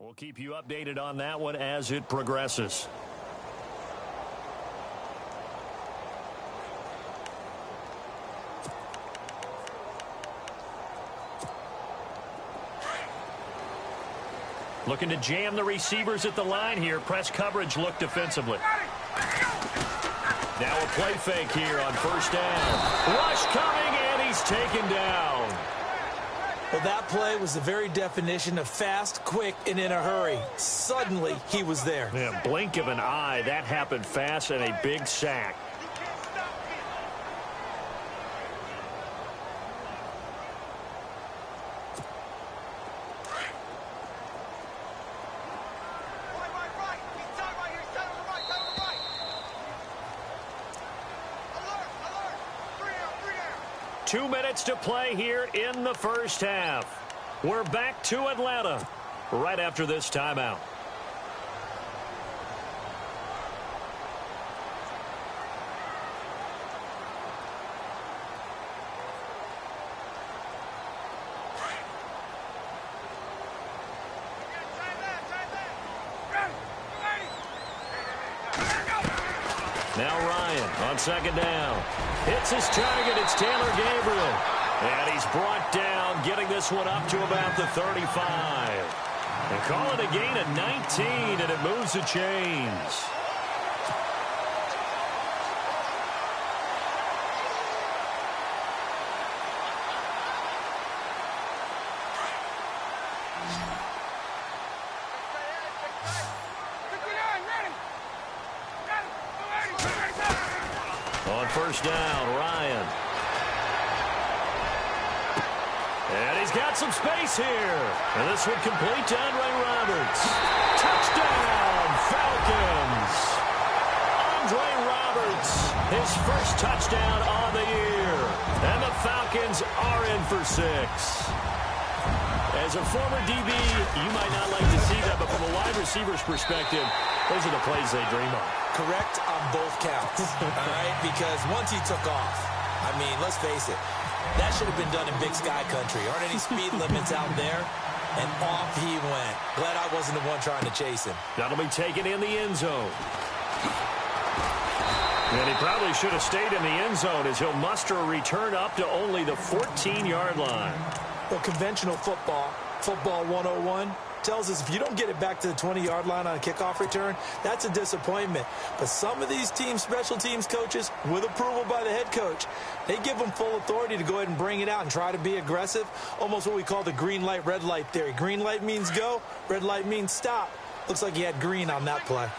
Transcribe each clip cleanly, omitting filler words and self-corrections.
We'll keep you updated on that one as it progresses. Looking to jam the receivers at the line here. Press coverage look defensively. Now a play fake here on first down. Rush coming, and he's taken down. Well, that play was the very definition of fast, quick, and in a hurry. Suddenly, he was there. Yeah, blink of an eye. That happened fast and a big sack. Two minutes to play here in the first half. We're back to Atlanta right after this timeout. Now Ryan on second down. Hits his target. It's Taylor Gabriel. And he's brought down, getting this one up to about the 35. And call it a gain of 19, and it moves the chains. On first down, Ryan. And he's got some space here. And this would complete to Andre Roberts. Touchdown, Falcons. Andre Roberts, his first touchdown on the year. And the Falcons are in for 6. As a former DB, you might not like to see that, but from a wide receiver's perspective, those are the plays they dream of. Correct on both counts, all right? Because once he took off, I mean, let's face it, that should have been done in Big Sky Country. Aren't any speed limits out there? And off he went. Glad I wasn't the one trying to chase him. That'll be taken in the end zone. And he probably should have stayed in the end zone as he'll muster a return up to only the 14-yard line. Well, conventional football 101, tells us if you don't get it back to the 20-yard line on a kickoff return, that's a disappointment. But some of these teams, special teams coaches, with approval by the head coach, they give them full authority to go ahead and bring it out and try to be aggressive, almost what we call the green light, red light theory. Green light means go, red light means stop. Looks like he had green on that play.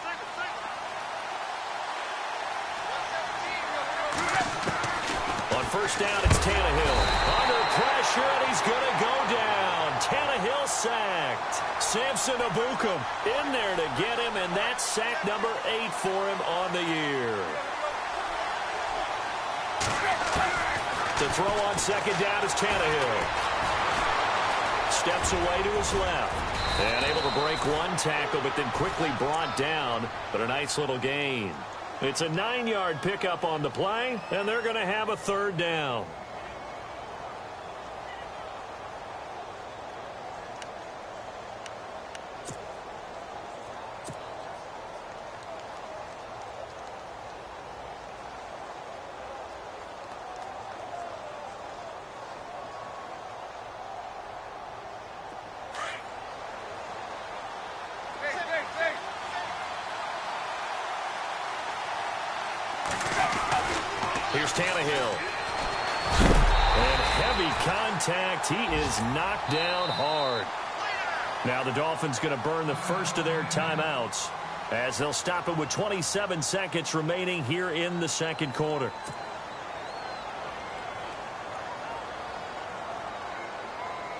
On first down, it's Tannehill. Under pressure, and he's going to go down. Tannehill sacked. Samson Abukum in there to get him, and that's sack number 8 for him on the year. The throw on second down is Tannehill. Steps away to his left. And able to break one tackle, but then quickly brought down. But a nice little gain. It's a 9-yard pickup on the play, and they're going to have a third down. Here's Tannehill. And heavy contact. He is knocked down hard. Now the Dolphins going to burn the first of their timeouts as they'll stop it with 27 seconds remaining here in the second quarter.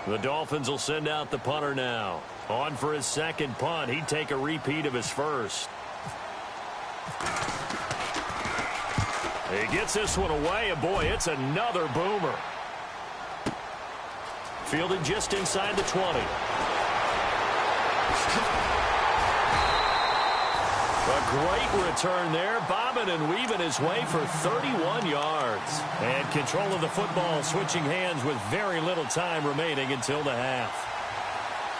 The Dolphins will send out the punter now. On for his second punt. He'd take a repeat of his first. He gets this one away, and boy, it's another boomer. Fielded just inside the 20. A great return there, bobbing and weaving his way for 31 yards. And control of the football, switching hands with very little time remaining until the half.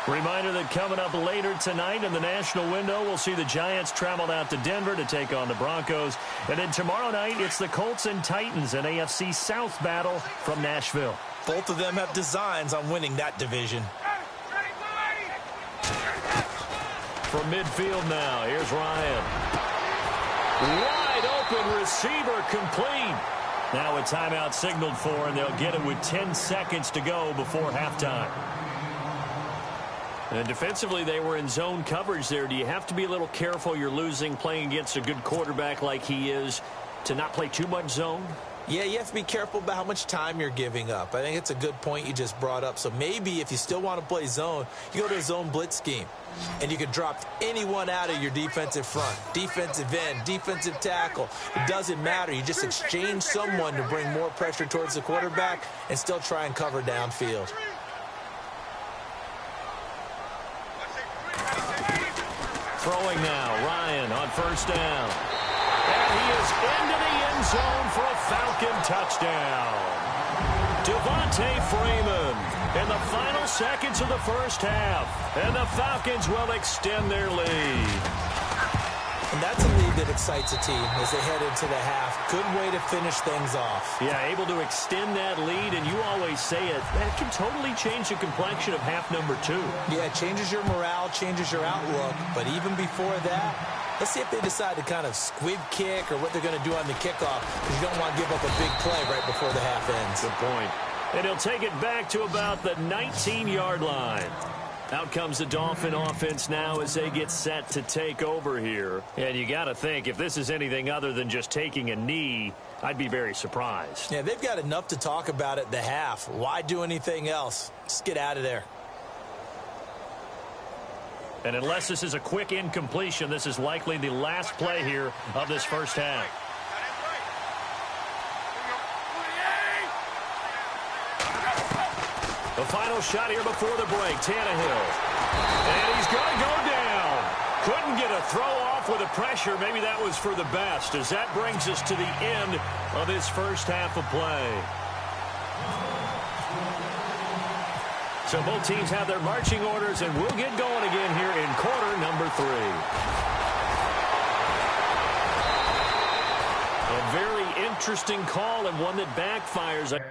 Reminder that coming up later tonight in the national window, we'll see the Giants travel out to Denver to take on the Broncos. And then tomorrow night, it's the Colts and Titans, an AFC South battle from Nashville. Both of them have designs on winning that division. From midfield now, here's Ryan. Wide open receiver complete. Now a timeout signaled for, and they'll get it with 10 seconds to go before halftime. And defensively, they were in zone coverage there. Do you have to be a little careful? You're losing playing against a good quarterback like he is to not play too much zone? Yeah, you have to be careful about how much time you're giving up. I think it's a good point you just brought up. So maybe if you still want to play zone, you go to a zone blitz scheme. And you can drop anyone out of your defensive front, defensive end, defensive tackle. It doesn't matter. You just exchange someone to bring more pressure towards the quarterback and still try and cover downfield. Throwing now, Ryan on first down. And he is into the end zone for a Falcon touchdown. Devontae Freeman in the final seconds of the first half. And the Falcons will extend their lead. And that's a lead that excites a team as they head into the half. Good way to finish things off. Yeah, able to extend that lead, and you always say it, that can totally change the complexion of half number 2. Yeah, it changes your morale, changes your outlook. But even before that, let's see if they decide to kind of squib kick or what they're going to do on the kickoff, because you don't want to give up a big play right before the half ends. Good point. And he'll take it back to about the 19-yard line. Out comes the Dolphin offense now as they get set to take over here. And you got to think, if this is anything other than just taking a knee, I'd be very surprised. Yeah, they've got enough to talk about at the half. Why do anything else? Just get out of there. And unless this is a quick incompletion, this is likely the last play here of this first half. The final shot here before the break, Tannehill. And he's going to go down. Couldn't get a throw off with the pressure. Maybe that was for the best, as that brings us to the end of this first half of play. So both teams have their marching orders, and we'll get going again here in quarter number 3. A very interesting call and one that backfires. I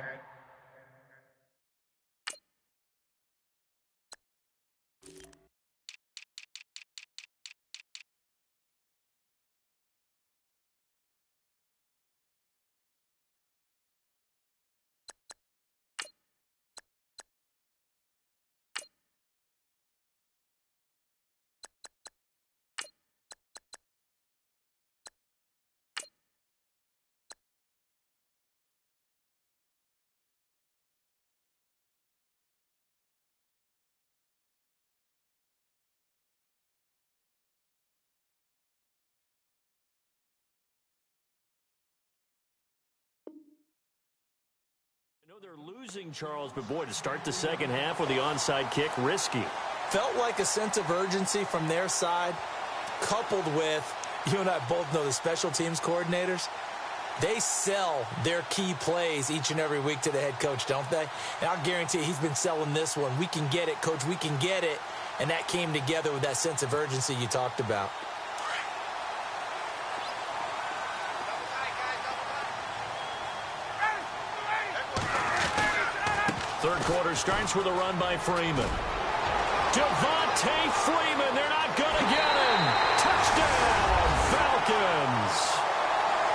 know they're losing, Charles, but boy, to start the second half with the onside kick, risky. Felt like a sense of urgency from their side, coupled with, you and I both know the special teams coordinators, they sell their key plays each and every week to the head coach, don't they? And I'll guarantee you he's been selling this one. We can get it, coach, we can get it. And that came together with that sense of urgency you talked about. Third quarter starts with a run by Freeman. Devontae Freeman, they're not going to get him. Touchdown, Falcons.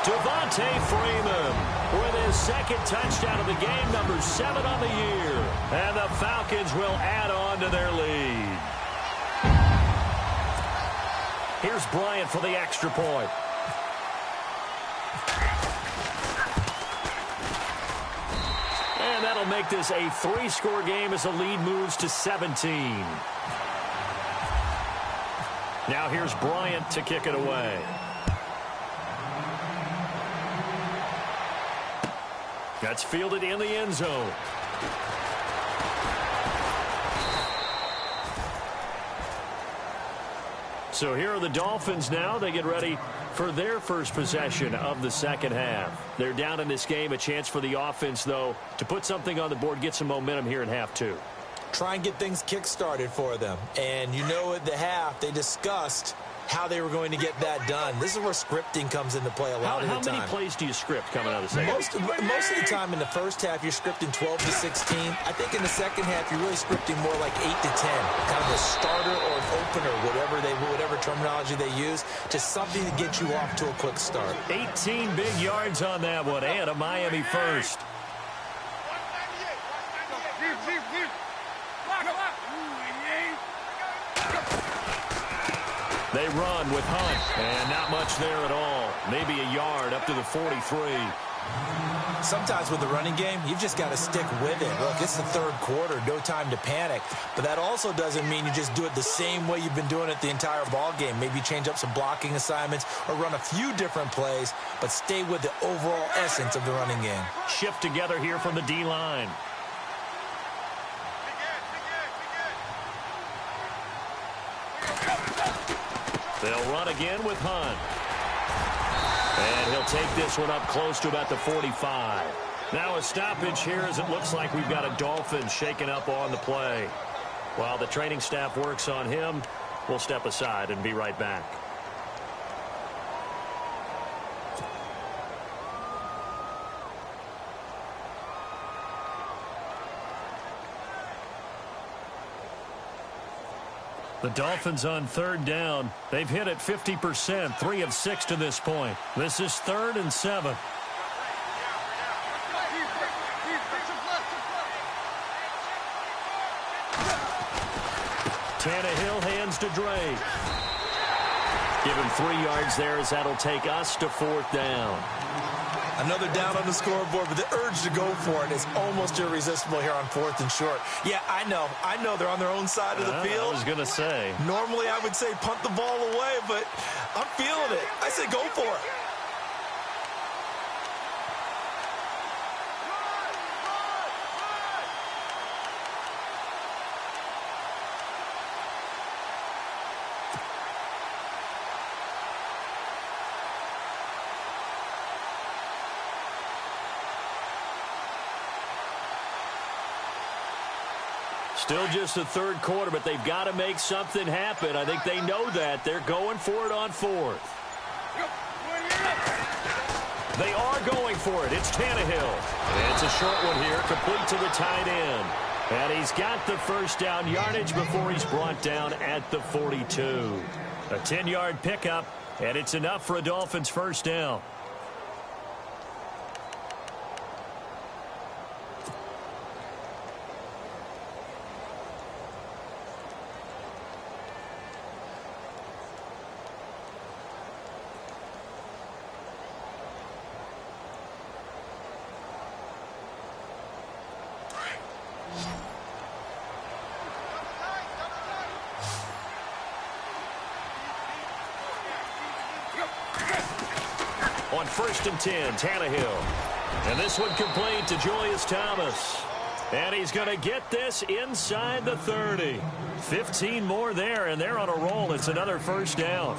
Devontae Freeman with his second touchdown of the game, number 7 on the year. And the Falcons will add on to their lead. Here's Bryant for the extra point. And that'll make this a 3-score game as the lead moves to 17. Now here's Bryant to kick it away. That's fielded in the end zone. So here are the Dolphins now. They get ready for their first possession of the second half. They're down in this game. A chance for the offense, though, to put something on the board, get some momentum here in half 2. try and get things kick-started for them. And you know at the half, they discussed how they were going to get that done. This is where scripting comes into play a lot of the time. How many plays do you script coming out of the second? Most of the time in the first half, you're scripting 12 to 16. I think in the second half, you're really scripting more like 8 to 10. Kind of a starter or an opener, whatever terminology they use. Just something to get you off to a quick start. 18 big yards on that one, and a Miami first. They run with Hunt, and not much there at all. Maybe a yard up to the 43. Sometimes with the running game, you've just got to stick with it. Look, it's the third quarter, no time to panic. But that also doesn't mean you just do it the same way you've been doing it the entire ball game. Maybe change up some blocking assignments or run a few different plays, but stay with the overall essence of the running game. Shift together here from the D-line. They'll run again with Hunt. And he'll take this one up close to about the 45. Now a stoppage here as it looks like we've got a Dolphin shaken up on the play. While the training staff works on him, we'll step aside and be right back. The Dolphins on third down. They've hit it 50%, 3 of 6 to this point. This is 3rd and 7. Tannehill hands to Drake. Give him 3 yards there as that'll take us to 4th down. Another down on the scoreboard, but the urge to go for it is almost irresistible here on 4th and short. Yeah, I know they're on their own side of the field. I was going to say. Normally I would say punt the ball away, but I'm feeling it. I say go for it. Still just the third quarter, but they've got to make something happen. I think they know that. They're going for it on 4th. They are going for it. It's Tannehill. And it's a short one here, complete to the tight end. And he's got the first down yardage before he's brought down at the 42. A 10-yard pickup, and it's enough for a Dolphins first down. On 1st and 10, Tannehill. And this one complete to Julius Thomas. And he's going to get this inside the 30. 15 more there, and they're on a roll. It's another first down.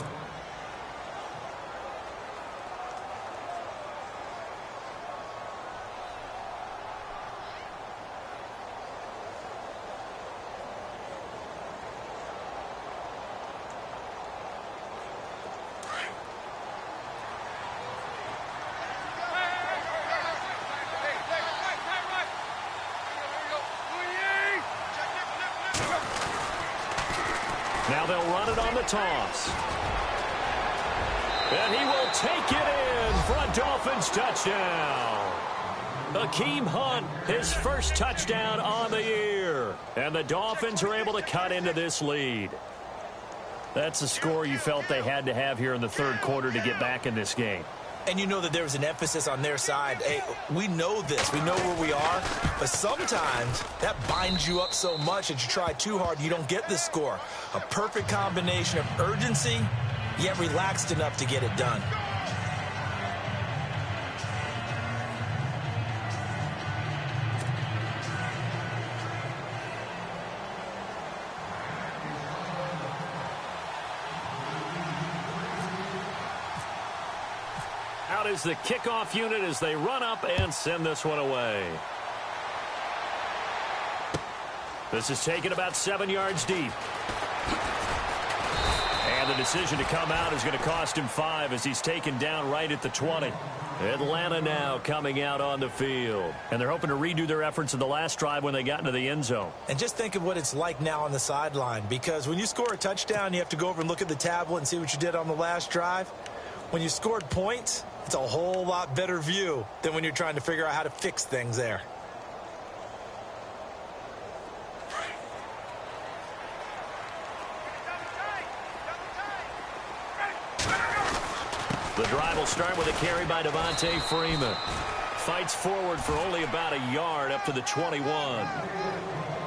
Now they'll run it on the toss. And he will take it in for a Dolphins touchdown. Akeem Hunt, his first touchdown on the year. And the Dolphins are able to cut into this lead. That's the score you felt they had to have here in the third quarter to get back in this game. And you know that there was an emphasis on their side. Hey, we know this. We know where we are. But sometimes that binds you up so much that you try too hard, you don't get the score. A perfect combination of urgency, yet relaxed enough to get it done. Out is the kickoff unit as they run up and send this one away. This is taken about 7 yards deep. And the decision to come out is going to cost him 5 as he's taken down right at the 20. Atlanta now coming out on the field. And they're hoping to redo their efforts in the last drive when they got into the end zone. And just think of what it's like now on the sideline, because when you score a touchdown, you have to go over and look at the tablet and see what you did on the last drive. When you scored points, it's a whole lot better view than when you're trying to figure out how to fix things there. The drive will start with a carry by Devontae Freeman. Fights forward for only about a yard up to the 21.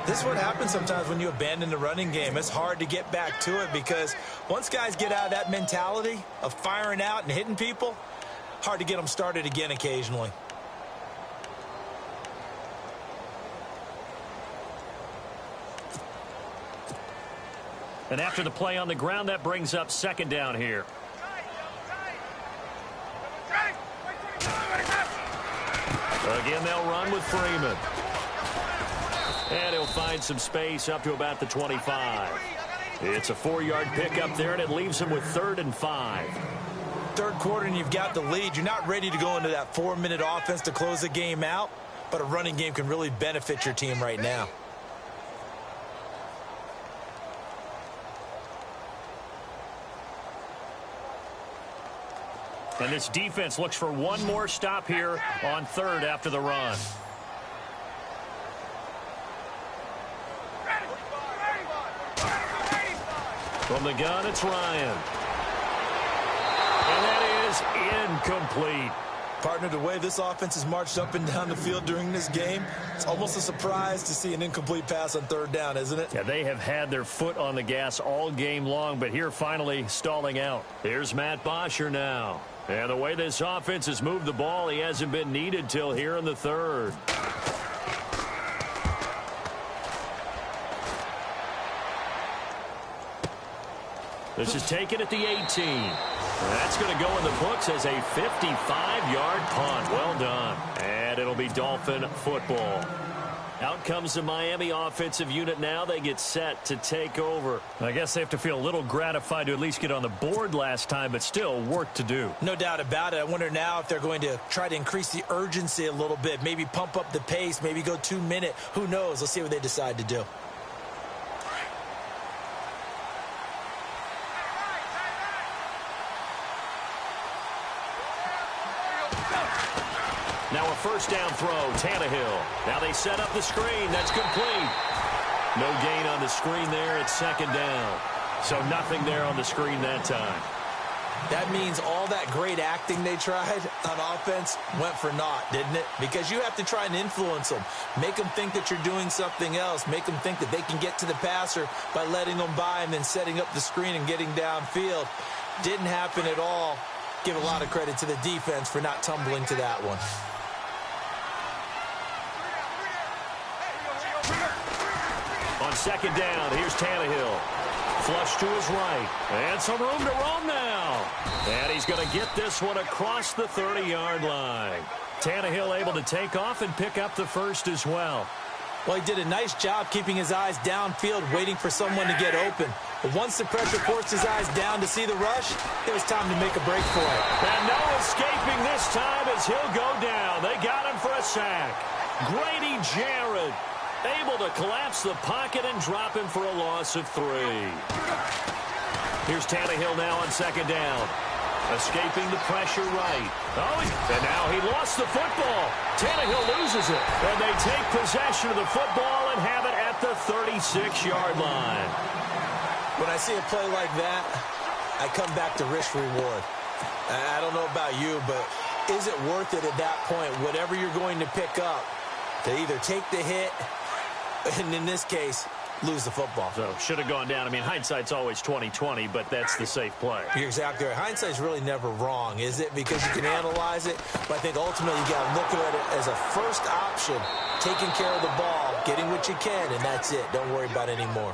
This is what happens sometimes when you abandon the running game. It's hard to get back to it because once guys get out of that mentality of firing out and hitting people, hard to get them started again occasionally. And after the play on the ground, that brings up second down here. Again, they'll run with Freeman. And he'll find some space up to about the 25. It's a 4-yard pickup there, and it leaves him with 3rd and 5. Third quarter, and you've got the lead. You're not ready to go into that 4-minute offense to close the game out, but a running game can really benefit your team right now. And this defense looks for one more stop here on 3rd after the run. From the gun, it's Ryan. And that is incomplete. Partner, the way this offense has marched up and down the field during this game, it's almost a surprise to see an incomplete pass on 3rd down, isn't it? Yeah, they have had their foot on the gas all game long, but here finally stalling out. Here's Matt Bosher now. And the way this offense has moved the ball, he hasn't been needed till here in the 3rd. This is taken at the 18. That's going to go in the books as a 55-yard punt. Well done. And it'll be Dolphin football. Out comes the Miami offensive unit now. They get set to take over. I guess they have to feel a little gratified to at least get on the board last time, but still work to do. No doubt about it. I wonder now if they're going to try to increase the urgency a little bit, maybe pump up the pace, maybe go 2-minute. Who knows? Let's see what they decide to do. Now a first down throw, Tannehill. Now they set up the screen. That's complete. No gain on the screen there. It's 2nd down. So nothing there on the screen that time. That means all that great acting they tried on offense went for naught, didn't it? Because you have to try and influence them. Make them think that you're doing something else. Make them think that they can get to the passer by letting them by and then setting up the screen and getting downfield. Didn't happen at all. Give a lot of credit to the defense for not tumbling to that one. On 2nd down, here's Tannehill. Flush to his right. And some room to roam now. And he's going to get this one across the 30-yard line. Tannehill able to take off and pick up the first as well. Well, he did a nice job keeping his eyes downfield, waiting for someone to get open. But once the pressure forced his eyes down to see the rush, it was time to make a break for it. And no escaping this time as he'll go down. They got him for a sack. Grady Jarrett able to collapse the pocket and drop him for a loss of 3. Here's Tannehill now on 2nd down. Escaping the pressure right. Oh, and now he lost the football. Tannehill loses it. And they take possession of the football and have it at the 36-yard line. When I see a play like that, I come back to risk-reward. I don't know about you, but is it worth it at that point, whatever you're going to pick up, to either take the hit, and in this case, lose the football? So should have gone down. I mean, hindsight's always 20/20, but that's the safe play. You're exactly right. Hindsight's really never wrong, is it? Because you can analyze it, but I think ultimately you got to look at it as a first option, taking care of the ball, getting what you can, and that's it. Don't worry about it anymore.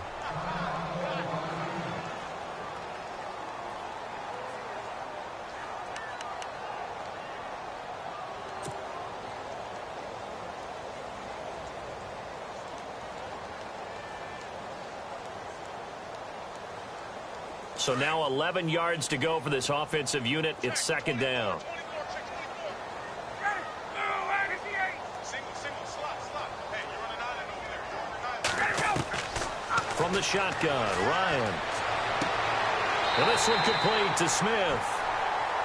So now 11 yards to go for this offensive unit. It's second down. From the shotgun, Ryan. And this one complete to Smith.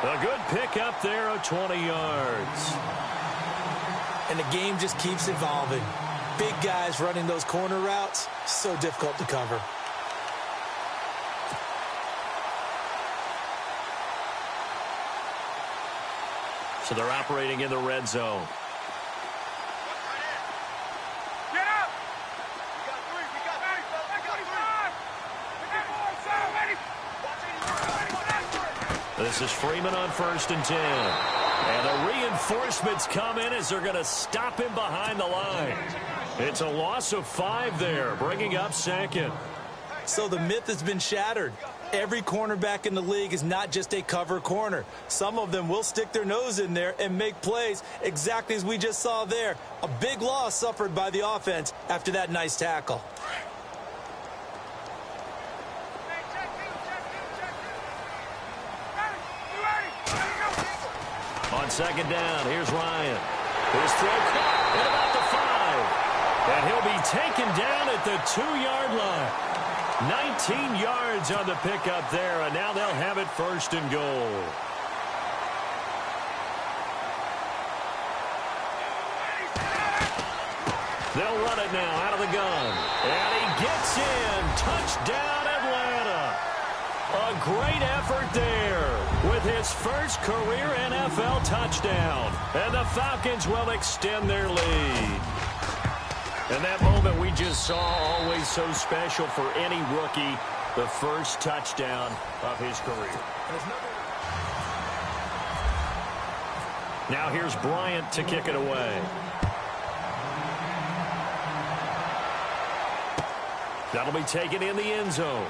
A good pick up there of 20 yards. And the game just keeps evolving. Big guys running those corner routes, so difficult to cover. So they're operating in the red zone. This is Freeman on 1st and 10. And the reinforcements come in as they're going to stop him behind the line. It's a loss of 5 there, bringing up second. So the myth has been shattered. Every cornerback in the league is not just a cover corner. Some of them will stick their nose in there and make plays exactly as we just saw there. A big loss suffered by the offense after that nice tackle. On second down, here's Ryan. His throw caught at about the 5. And he'll be taken down at the 2-yard line. 19 yards on the pickup there, and now they'll have it 1st and goal. They'll run it now out of the gun. And he gets in. Touchdown, Atlanta. A great effort there with his first career NFL touchdown. And the Falcons will extend their lead. And that moment we just saw, always so special for any rookie, the first touchdown of his career. Now here's Bryant to kick it away. That'll be taken in the end zone.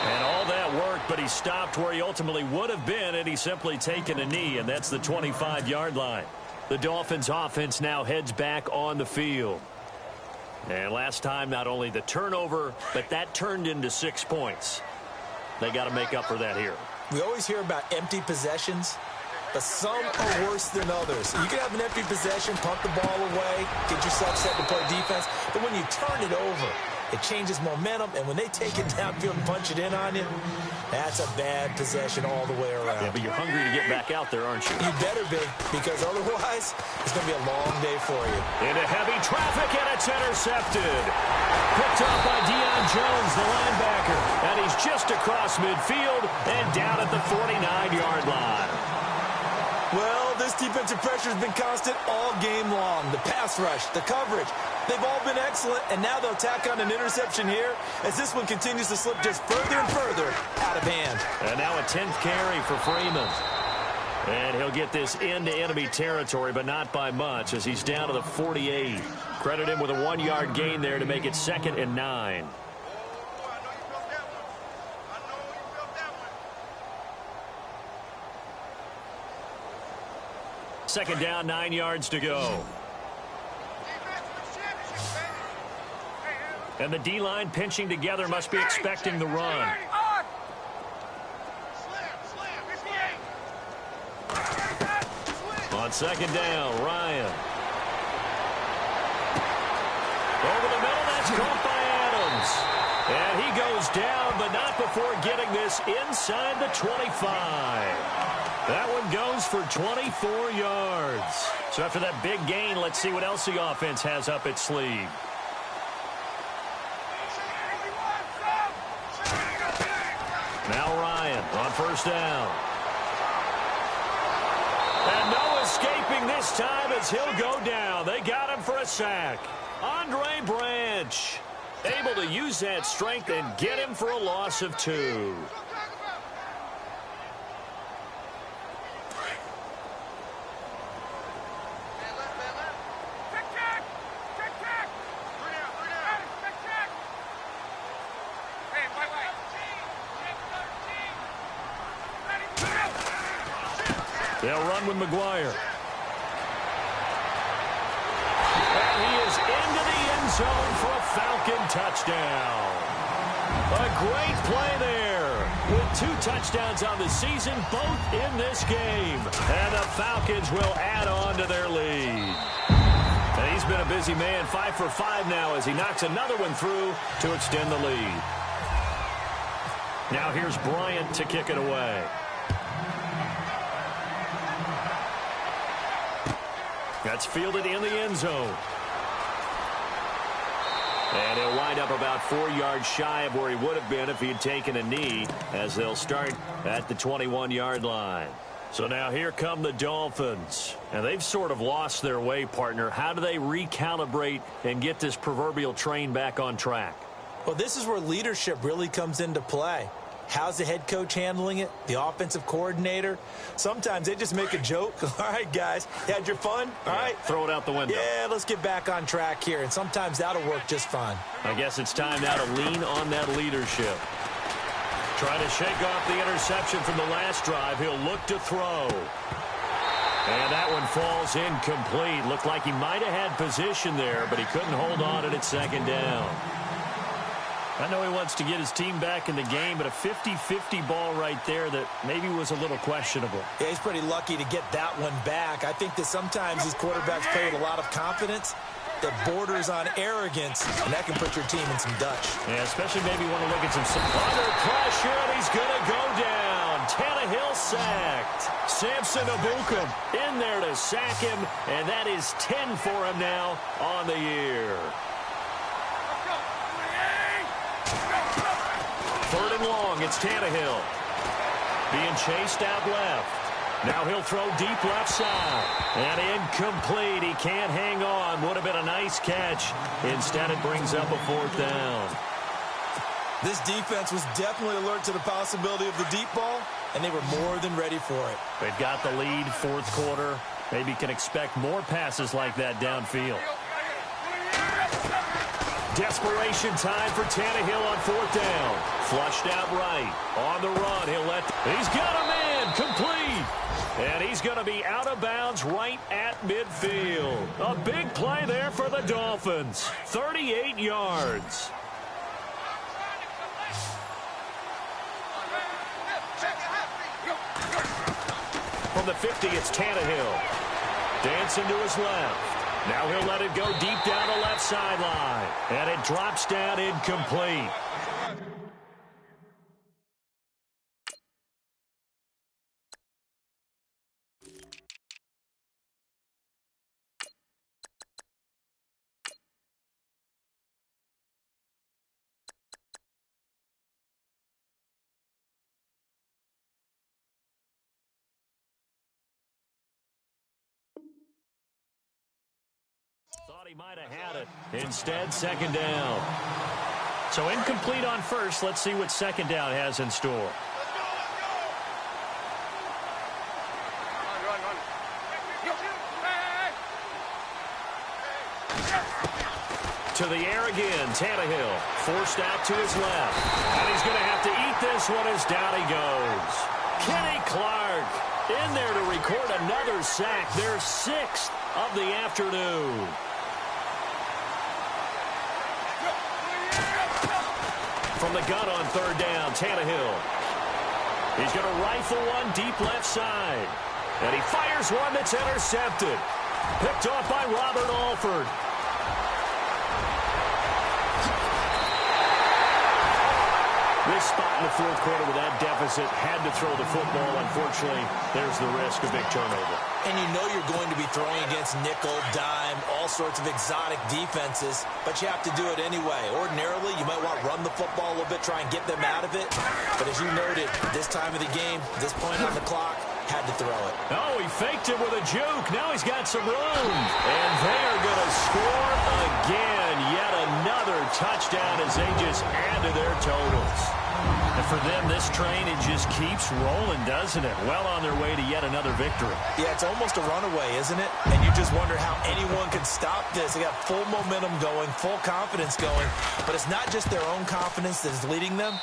And all that worked, but he stopped where he ultimately would have been had he simply taken a knee, and that's the 25-yard line. The Dolphins' offense now heads back on the field. And last time, not only the turnover, but that turned into 6 points. They got to make up for that here. We always hear about empty possessions, but some are worse than others. You can have an empty possession, pump the ball away, get yourself set to play defense, but when you turn it over, it changes momentum, and when they take it downfield and punch it in on you, that's a bad possession all the way around. Yeah, but you're hungry to get back out there, aren't you? You better be, because otherwise, it's going to be a long day for you. Into heavy traffic, and it's intercepted. Picked up by Deion Jones, the linebacker, and he's just across midfield and down at the 49-yard line. Well, this defensive pressure has been constant all game long. The pass rush, the coverage, they've all been excellent, and now they'll tack on an interception here as this one continues to slip just further and further out of hand. And now a 10th carry for Freeman. And he'll get this into enemy territory, but not by much as he's down to the 48. Credit him with a 1-yard gain there to make it 2nd and 9. Second down, 9 yards to go. And the D-line pinching together, must be expecting the run. On second down, Ryan. Over the middle, that's caught by Adams. And he goes down, but not before getting this inside the 25. That one goes for 24 yards. So after that big gain, let's see what else the offense has up its sleeve. Now Ryan on first down. And no escaping this time as he'll go down. They got him for a sack. Andre Branch able to use that strength and get him for a loss of 2. They'll run with McGuire. And he is into the end zone for a Falcon touchdown. A great play there. With 2 touchdowns on the season, both in this game. And the Falcons will add on to their lead. And he's been a busy man, 5 for 5 now as he knocks another one through to extend the lead. Now here's Bryant to kick it away. That's fielded in the end zone. And he'll wind up about 4 yards shy of where he would have been if he had taken a knee, as they'll start at the 21-yard line. So now here come the Dolphins. And they've sort of lost their way, partner. How do they recalibrate and get this proverbial train back on track? Well, this is where leadership really comes into play. How's the head coach handling it? The offensive coordinator? Sometimes they just make a joke. All right, guys, you had your fun? All right. Throw it out the window. Yeah, let's get back on track here. And sometimes that'll work just fine. I guess it's time now to lean on that leadership. Trying to shake off the interception from the last drive. He'll look to throw. And that one falls incomplete. Looked like he might have had position there, but he couldn't hold on at its second down. I know he wants to get his team back in the game, but a 50-50 ball right there that maybe was a little questionable. Yeah, he's pretty lucky to get that one back. I think that sometimes these quarterbacks play with a lot of confidence that borders on arrogance, and that can put your team in some Dutch. Yeah, especially maybe want to look at some under pressure, and he's going to go down. Tannehill sacked. Samson Abukum in there to sack him, and that is 10 for him now on the year. 3rd and long, it's Tannehill. Being chased out left. Now he'll throw deep left side. And incomplete. He can't hang on. Would have been a nice catch. Instead, it brings up a 4th down. This defense was definitely alert to the possibility of the deep ball, and they were more than ready for it. They've got the lead, 4th quarter. Maybe can expect more passes like that downfield. Desperation time for Tannehill on 4th down. Flushed out right. On the run, he's got a man, complete. And he's going to be out of bounds right at midfield. A big play there for the Dolphins. 38 yards. From the 50, it's Tannehill. Dancing to his left. Now he'll let it go deep down the left sideline. And it drops down incomplete. Thought he might have had it. Instead, 2nd down. So incomplete on 1st. Let's see what 2nd down has in store. To the air again, Tannehill. Forced out to his left. And he's going to have to eat this one as down he goes. Kenny Clark in there to record another sack. Their 6th of the afternoon. From the gun on 3rd down, Tannehill. He's going to rifle one deep left side. And he fires one that's intercepted. Picked off by Robert Alford. This spot in the 4th quarter with that deficit, had to throw the football. Unfortunately, there's the risk of big turnover. And you know you're going to be throwing against nickel, dime, all sorts of exotic defenses, but you have to do it anyway. Ordinarily, you might want to run the football a little bit, try and get them out of it. But as you noted, this time of the game, this point on the clock, had to throw it. Oh, he faked it with a juke. Now he's got some room. And they are going to score again. Yet another touchdown as they just add to their totals. And for them, this train, it just keeps rolling, doesn't it? Well on their way to yet another victory. Yeah, it's almost a runaway, isn't it? And you just wonder how anyone can stop this. They got full momentum going, full confidence going. But it's not just their own confidence that is leading them.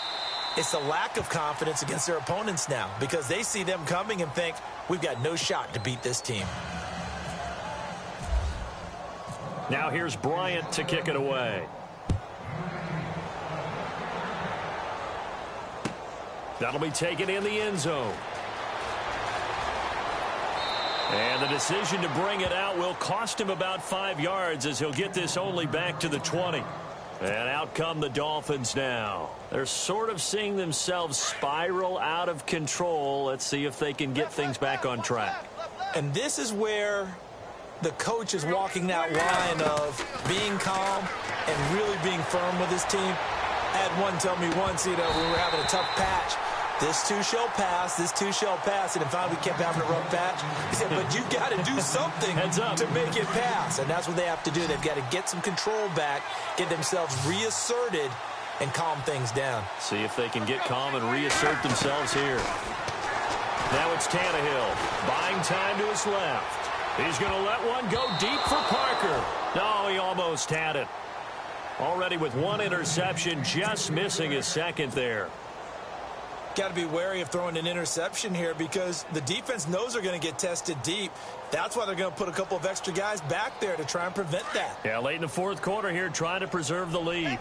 It's the lack of confidence against their opponents now, because they see them coming and think, we've got no shot to beat this team. Now here's Bryant to kick it away. That'll be taken in the end zone. And the decision to bring it out will cost him about 5 yards as he'll get this only back to the 20. And out come the Dolphins now. They're sort of seeing themselves spiral out of control. Let's see if they can get things back on track. And this is where the coach is walking that line of being calm and really being firm with his team. I had one tell me once, we were having a tough patch. This too shall pass, this too shall pass. And finally we kept having a rough patch. He said, but you got to do something to make it pass. And that's what they have to do. They've got to get some control back, get themselves reasserted, and calm things down. See if they can get calm and reassert themselves here. Now it's Tannehill, buying time to his left. He's going to let one go deep for Parker. No, he almost had it. Already with one interception, just missing his second there. Got to be wary of throwing an interception here because the defense knows they're going to get tested deep. That's why they're going to put a couple of extra guys back there to try and prevent that. Yeah, late in the fourth quarter here, trying to preserve the lead.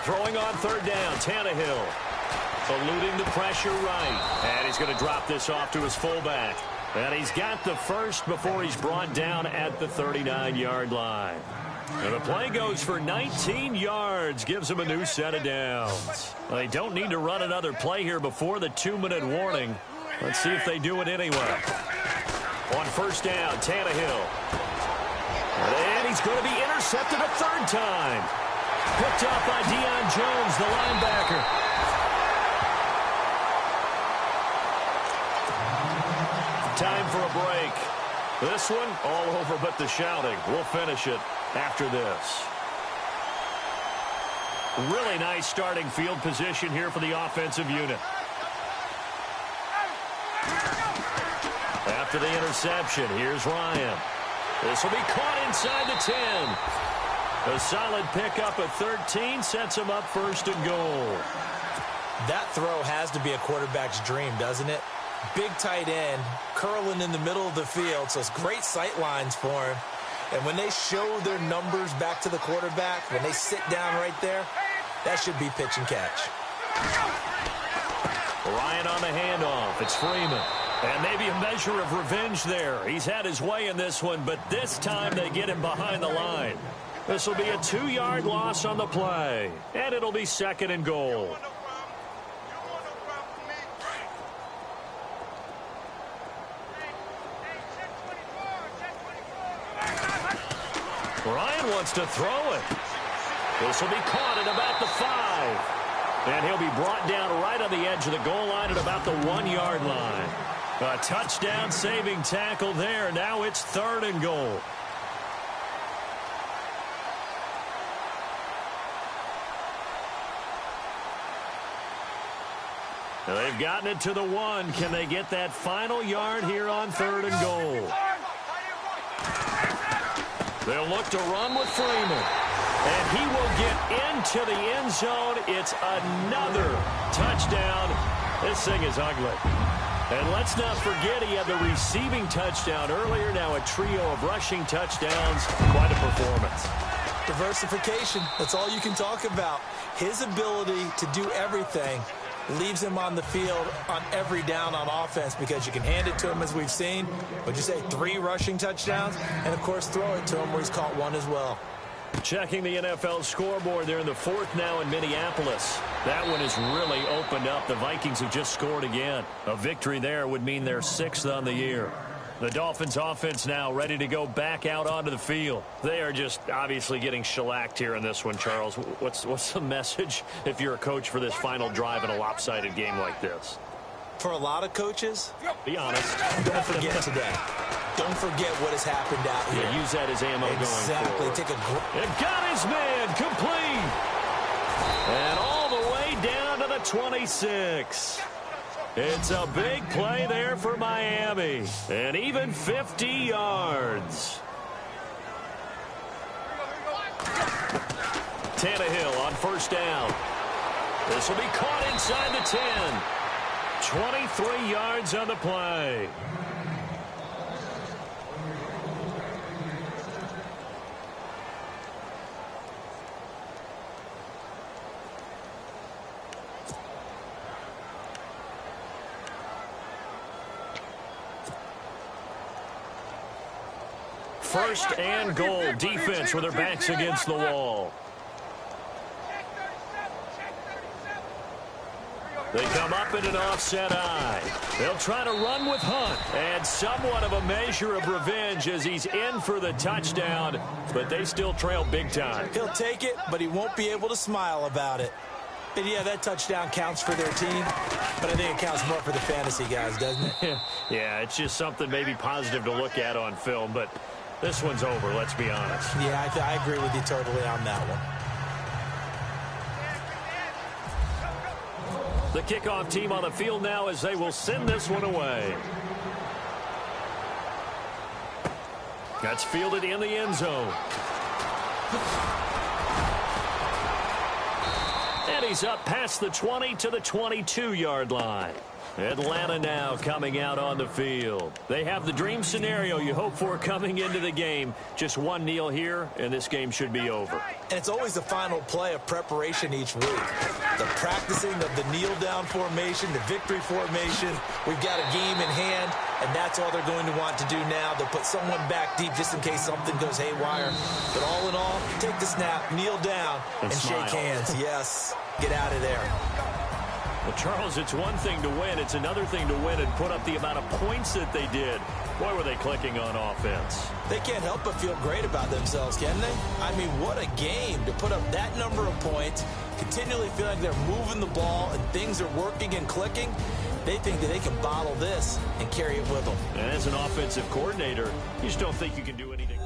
Throwing on third down, Tannehill. Eluding the pressure right. And he's going to drop this off to his fullback. And he's got the first before he's brought down at the 39-yard line. And the play goes for 19 yards, gives him a new set of downs. They don't need to run another play here before the 2-minute warning. Let's see if they do it anyway. On first down, Tannehill. And he's going to be intercepted a third time. Picked up by Deion Jones, the linebacker. Time for a break. This one all over but the shouting. We'll finish it after this. Really nice starting field position here for the offensive unit. After the interception, here's Ryan. This will be caught inside the 10. A solid pickup at 13 sets him up first and goal. That throw has to be a quarterback's dream, doesn't it? Big tight end, curling in the middle of the field, so it's great sight lines for him. And when they show their numbers back to the quarterback, when they sit down right there, that should be pitch and catch. Ryan on the handoff. It's Freeman. And maybe a measure of revenge there. He's had his way in this one, but this time they get him behind the line. This will be a 2-yard loss on the play, and it'll be second and goal. Ryan wants to throw it. This will be caught at about the 5. And he'll be brought down right on the edge of the goal line at about the 1-yard line. A touchdown saving tackle there. Now it's third and goal. They've gotten it to the 1. Can they get that final yard here on third and goal? They'll look to run with Freeman. And he will get into the end zone. It's another touchdown. This thing is ugly. And let's not forget he had the receiving touchdown earlier. Now a trio of rushing touchdowns. Quite a performance. Diversification. That's all you can talk about. His ability to do everything leaves him on the field on every down on offense because you can hand it to him as we've seen. Would you say 3 rushing touchdowns? And, of course, throw it to him where he's caught 1 as well. Checking the NFL scoreboard. They're in the 4th now in Minneapolis. That one has really opened up. The Vikings have just scored again. A victory there would mean they're 6th on the year. The Dolphins offense now ready to go back out onto the field. They are just obviously getting shellacked here in this one, Charles. What's the message if you're a coach for this final drive in a lopsided game like this? For a lot of coaches, be honest. Don't forget today. Don't forget what has happened out here. Yeah, use that as ammo going forward. Exactly. It got his man complete. And all the way down to the 26. It's a big play there for Miami. And even 50 yards. Tannehill on first down. This will be caught inside the 10. 23 yards on the play. First and goal, defense with their backs against the wall. They come up in an offset eye. They'll try to run with Hunt. And somewhat of a measure of revenge as he's in for the touchdown, but they still trail big time. He'll take it, but he won't be able to smile about it. And yeah, that touchdown counts for their team, but I think it counts more for the fantasy guys, doesn't it? Yeah, it's just something maybe positive to look at on film, but this one's over, let's be honest. Yeah, I agree with you totally on that one. The kickoff team on the field now as they will send this one away. That's fielded in the end zone. And he's up past the 20 to the 22-yard line. Atlanta now coming out on the field. They have the dream scenario you hope for coming into the game. Just one kneel here, and this game should be over. And it's always the final play of preparation each week. The practicing of the kneel-down formation, the victory formation. We've got a game in hand, and that's all they're going to want to do now. They'll put someone back deep just in case something goes haywire. But all in all, take the snap, kneel down, and shake hands. Yes, get out of there. Well, Charles, it's one thing to win. It's another thing to win and put up the amount of points that they did. Boy, were they clicking on offense. They can't help but feel great about themselves, can they? I mean, what a game to put up that number of points, continually feel like they're moving the ball and things are working and clicking. They think that they can bottle this and carry it with them. And as an offensive coordinator, you just don't think you can do anything.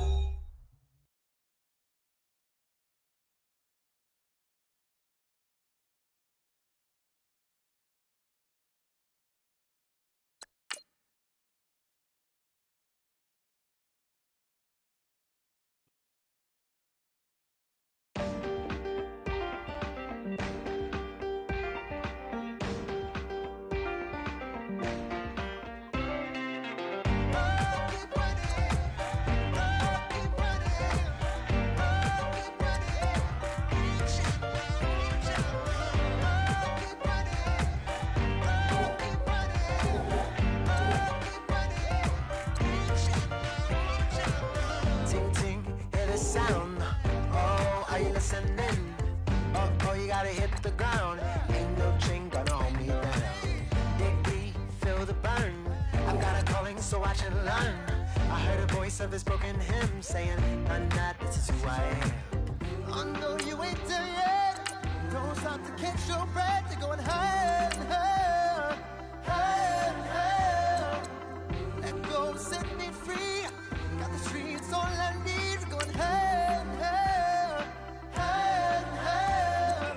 Of his broken hymn saying, "I'm not, this is who I am." I know you ain't there yet. Don't stop to catch your breath. You're going higher and higher, higher and higher. Let go, set me free. Got the streets all I need. Going higher and higher, higher and higher.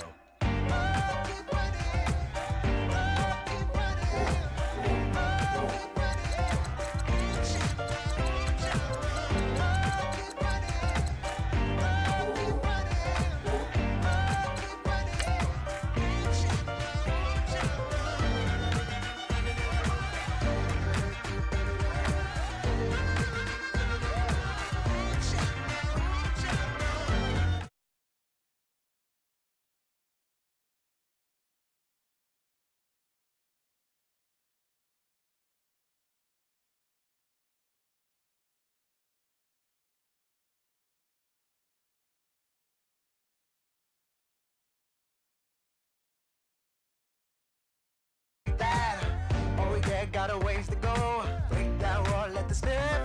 That, oh yeah, got a ways to go. Break that wall, let the snare